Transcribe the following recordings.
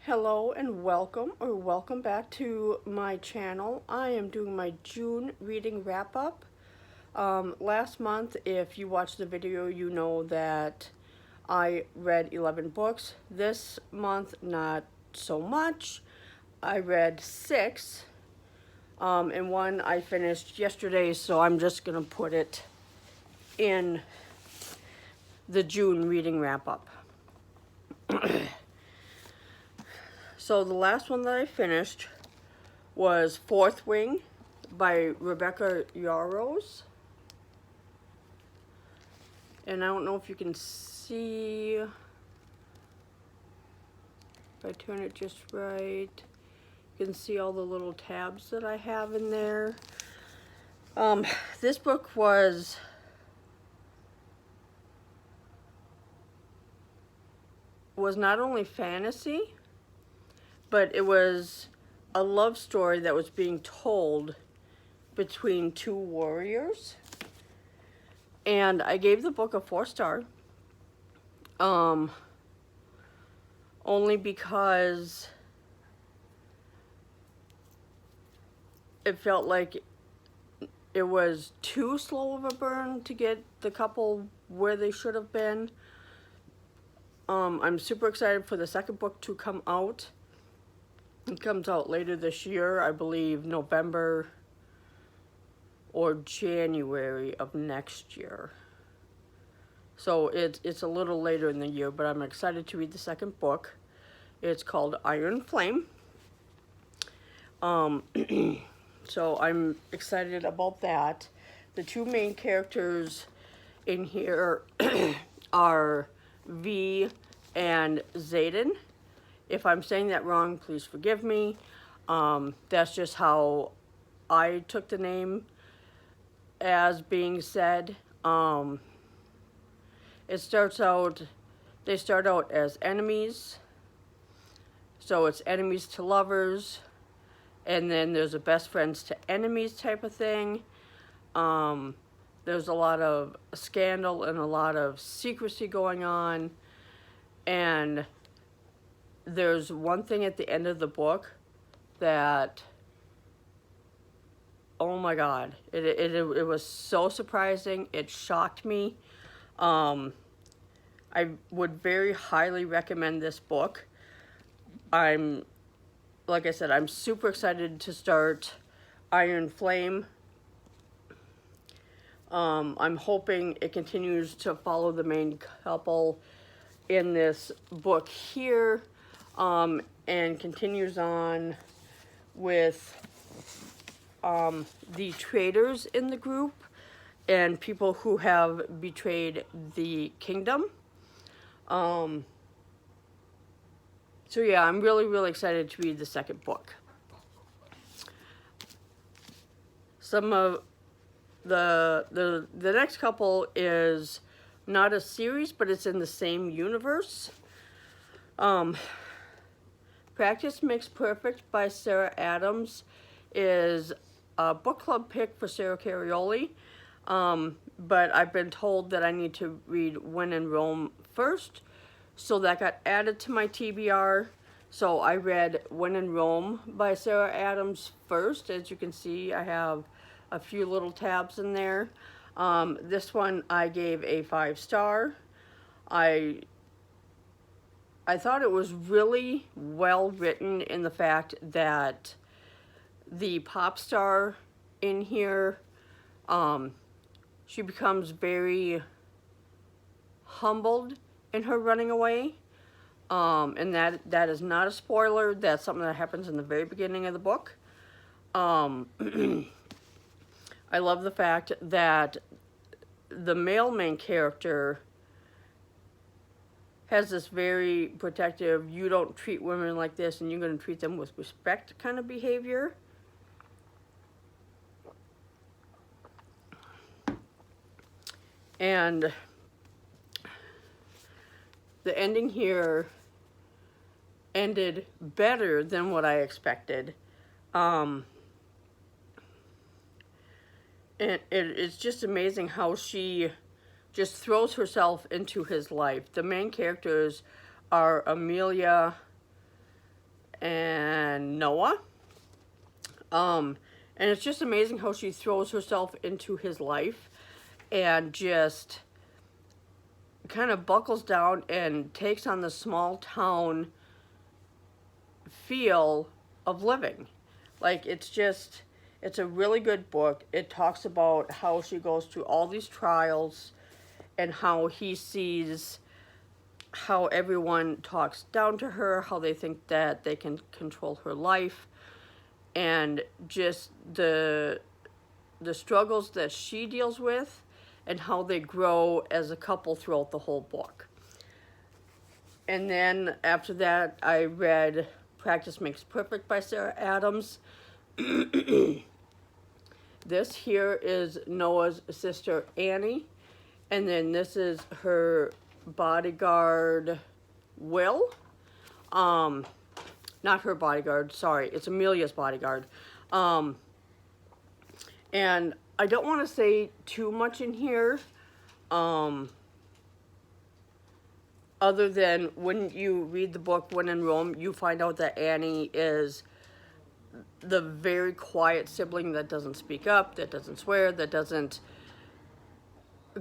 Hello and welcome back to my channel. I am doing my June reading wrap up. Last month, if you watched the video, you know that I read 11 books. This month, not so much. I read 6, and one I finished yesterday, so I'm just going to put it in the June reading wrap up. So the last one that I finished was Fourth Wing by Rebecca Yarros. And I don't know if you can see, if I turn it just right, you can see all the little tabs that I have in there. This book was not only fantasy, but it was a love story that was being told between two warriors. And I gave the book a 4-star. Only because it felt like it was too slow of a burn to get the couple where they should have been. I'm super excited for the second book to come out. It comes out later this year, I believe November or January of next year. So it's a little later in the year, but I'm excited to read the second book. It's called Iron Flame. So I'm excited about that. The two main characters in here are V and Xaden. If I'm saying that wrong, please forgive me. That's just how I took the name as being said. They start out as enemies. So it's enemies to lovers. And then there's a best friends to enemies type of thing. There's a lot of scandal and a lot of secrecy going on. And there's one thing at the end of the book that, oh my God, it was so surprising. It shocked me. I would very highly recommend this book. Like I said, I'm super excited to start Iron Flame. I'm hoping it continues to follow the main couple in this book here, and continues on with the traitors in the group and people who have betrayed the kingdom. So yeah, I'm really excited to read the second book. Some of the next couple is not a series, but it's in the same universe. Practice Makes Perfect by Sarah Adams is a book club pick for Sarah Carioli. But I've been told that I need to read When in Rome first. So that got added to my TBR. So I read When in Rome by Sarah Adams first. As you can see, I have a few little tabs in there. This one I gave a 5-star. I thought it was really well written in the fact that the pop star in here, she becomes very humbled in her running away. And that is not a spoiler. That's something that happens in the very beginning of the book. I love the fact that the male main character has this very protective, you don't treat women like this and you're going to treat them with respect kind of behavior. And the ending here ended better than what I expected. And it's just amazing how she just throws herself into his life. The main characters are Amelia and Noah. And it's just amazing how she throws herself into his life and just kind of buckles down and takes on the small town feel of living. Like, it's a really good book. It talks about how she goes through all these trials and how he sees how everyone talks down to her, how they think that they can control her life, and just the struggles that she deals with and how they grow as a couple throughout the whole book. And then after that, I read Practice Makes Perfect by Sarah Adams. This here is Noah's sister Annie, and then this is her bodyguard Will. Not her bodyguard, sorry, it's Amelia's bodyguard. And I don't want to say too much in here, other than when you read the book When in Rome, you find out that Annie is the very quiet sibling that doesn't speak up, that doesn't swear, that doesn't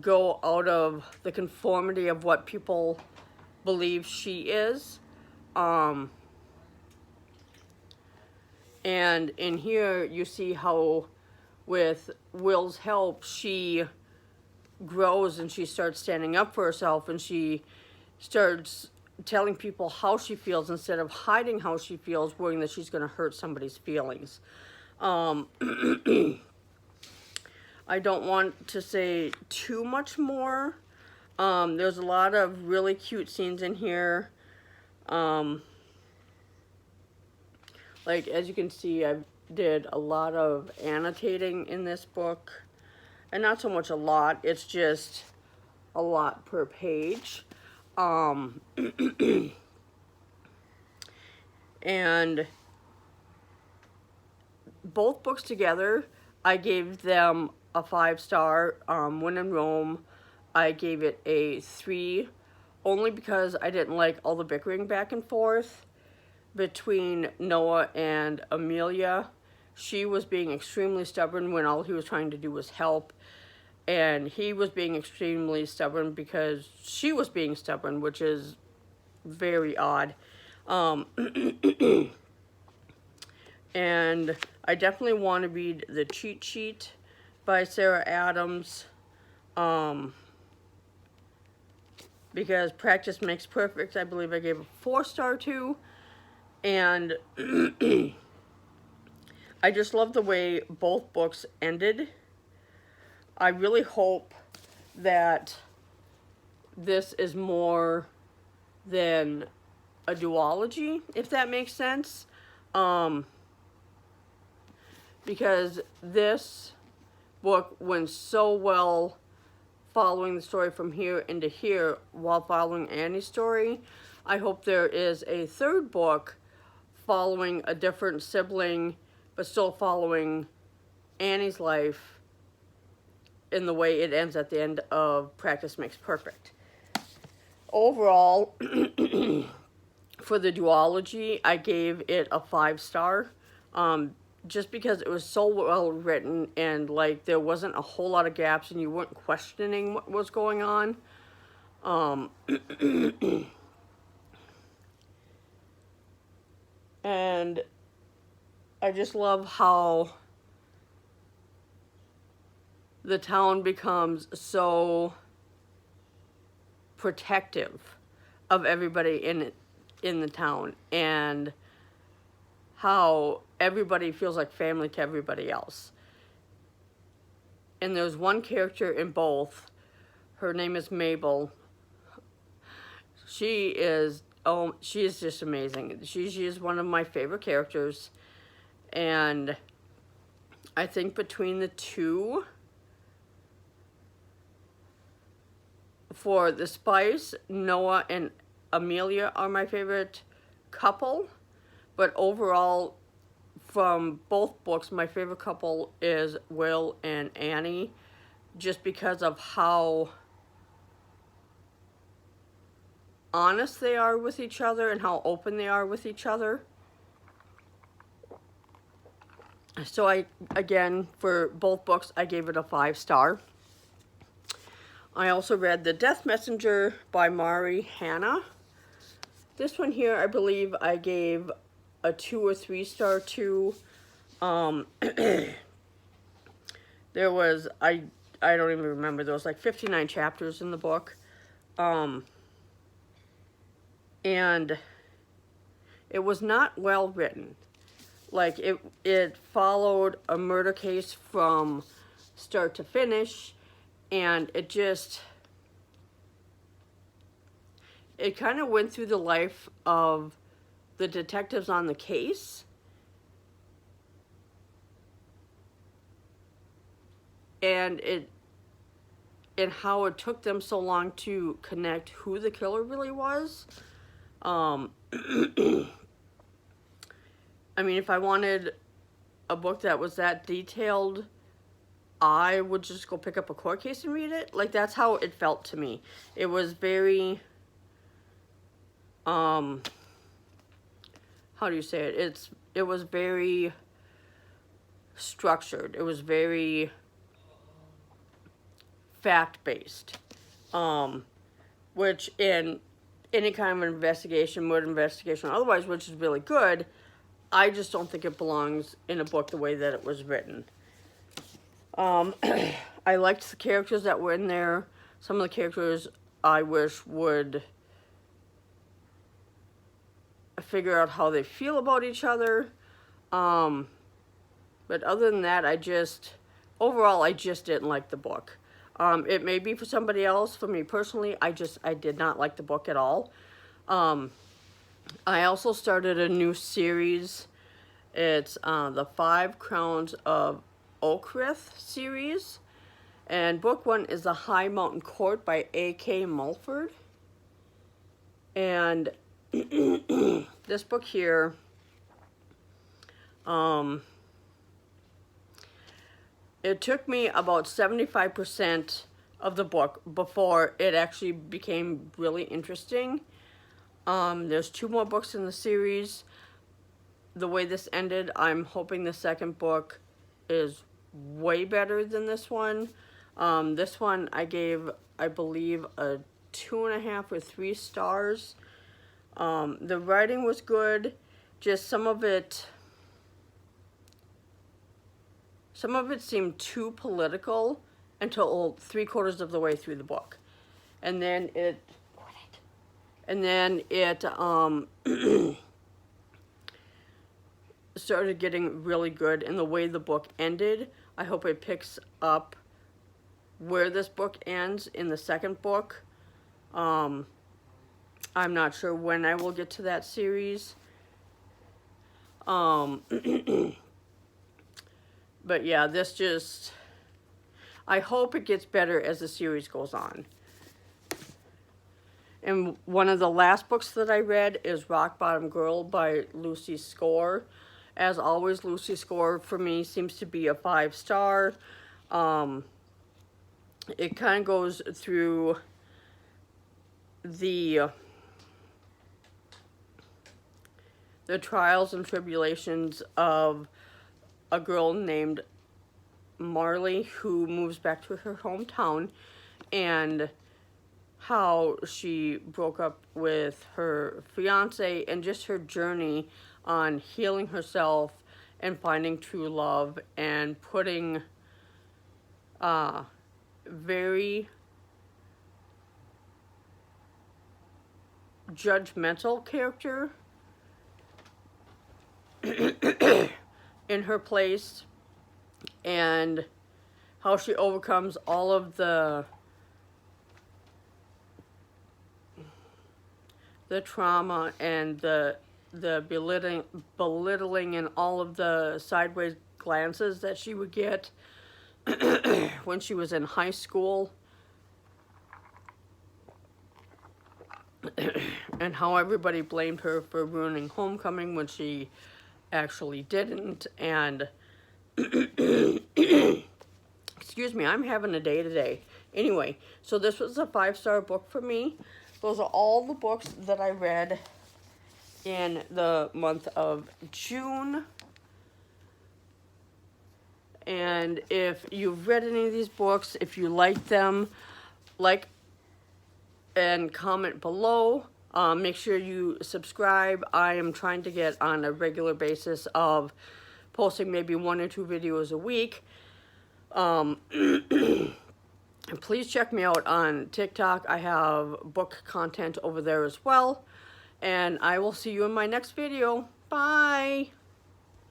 go out of the conformity of what people believe she is. And in here, you see how, with Will's help, she grows and she starts standing up for herself, and she starts telling people how she feels instead of hiding how she feels, worrying that she's going to hurt somebody's feelings. I don't want to say too much more. There's a lot of really cute scenes in here. Like, as you can see, I did a lot of annotating in this book. And not so much a lot, it's just a lot per page. And both books together, I gave them a 5-star. When in Rome, I gave it a 3, only because I didn't like all the bickering back and forth between Noah and Amelia. She was being extremely stubborn when all he was trying to do was help, and he was being extremely stubborn because she was being stubborn, which is very odd. And I definitely want to read The Cheat Sheet by Sarah Adams, because Practice Makes Perfect, I believe I gave a 4-star to. And I just love the way both books ended. I really hope that this is more than a duology, if that makes sense. Because this book went so well following the story from here into here while following Annie's story. I hope there is a third book following a different sibling, but still following Annie's life in the way it ends at the end of Practice Makes Perfect. Overall, for the duology, I gave it a 5-star, just because it was so well written, and like there wasn't a whole lot of gaps and you weren't questioning what was going on. And I just love how the town becomes so protective of everybody in the town, and how everybody feels like family to everybody else. And there's one character in both. Her name is Mabel. She is just amazing. She is one of my favorite characters. And I think between the two, for the Spice, Noah and Amelia are my favorite couple. But overall, from both books, my favorite couple is Will and Annie, just because of how honest they are with each other and how open they are with each other. So again, for both books, I gave it a 5-star. I also read The Death Messenger by Mari Hannah. This one here, I believe I gave a 2 or 3-star to. There was, I don't even remember, there was like 59 chapters in the book. And it was not well written. Like, it followed a murder case from start to finish, and it kind of went through the life of the detectives on the case. And how it took them so long to connect who the killer really was. I mean, if I wanted a book that was that detailed, I would just go pick up a court case and read it. Like, that's how it felt to me. It was very, how do you say it? It was very structured. It was very fact-based. Which in any kind of investigation, murder investigation, otherwise, which is really good, I just don't think it belongs in a book the way that it was written. I liked the characters that were in there. Some of the characters I wish would figure out how they feel about each other. But other than that, overall, I just didn't like the book. It may be for somebody else. For me personally, I did not like the book at all. I also started a new series. It's the 5 Crowns of Oakrith series. And book 1 is The High Mountain Court by A.K. Mulford. And this book here, it took me about 75% of the book before it actually became really interesting. There's 2 more books in the series. The way this ended, I'm hoping the second book is way better than this one. This one I gave, I believe, a 2.5 or 3 stars. The writing was good. Just some of it seemed too political until 3/4 of the way through the book. And then it started getting really good. And the way the book ended, I hope it picks up where this book ends in the second book. I'm not sure when I will get to that series. But yeah, I hope it gets better as the series goes on. And one of the last books that I read is Rock Bottom Girl by Lucy Score. As always, Lucy Score for me seems to be a 5-star. It kind of goes through the trials and tribulations of a girl named Marley who moves back to her hometown, and how she broke up with her fiance, and just her journey on healing herself and finding true love, and putting very judgmental character in her place, and how she overcomes all of the trauma and the belittling and all of the sideways glances that she would get when she was in high school, and how everybody blamed her for ruining homecoming when she actually didn't. And excuse me, I'm having a day today. Anyway, so this was a 5-star book for me. Those are all the books that I read in the month of June. And if you've read any of these books, if you like them, like and comment below. Make sure you subscribe. I am trying to get on a regular basis of posting maybe 1 or 2 videos a week. And please check me out on TikTok. I have book content over there as well. And I will see you in my next video. Bye!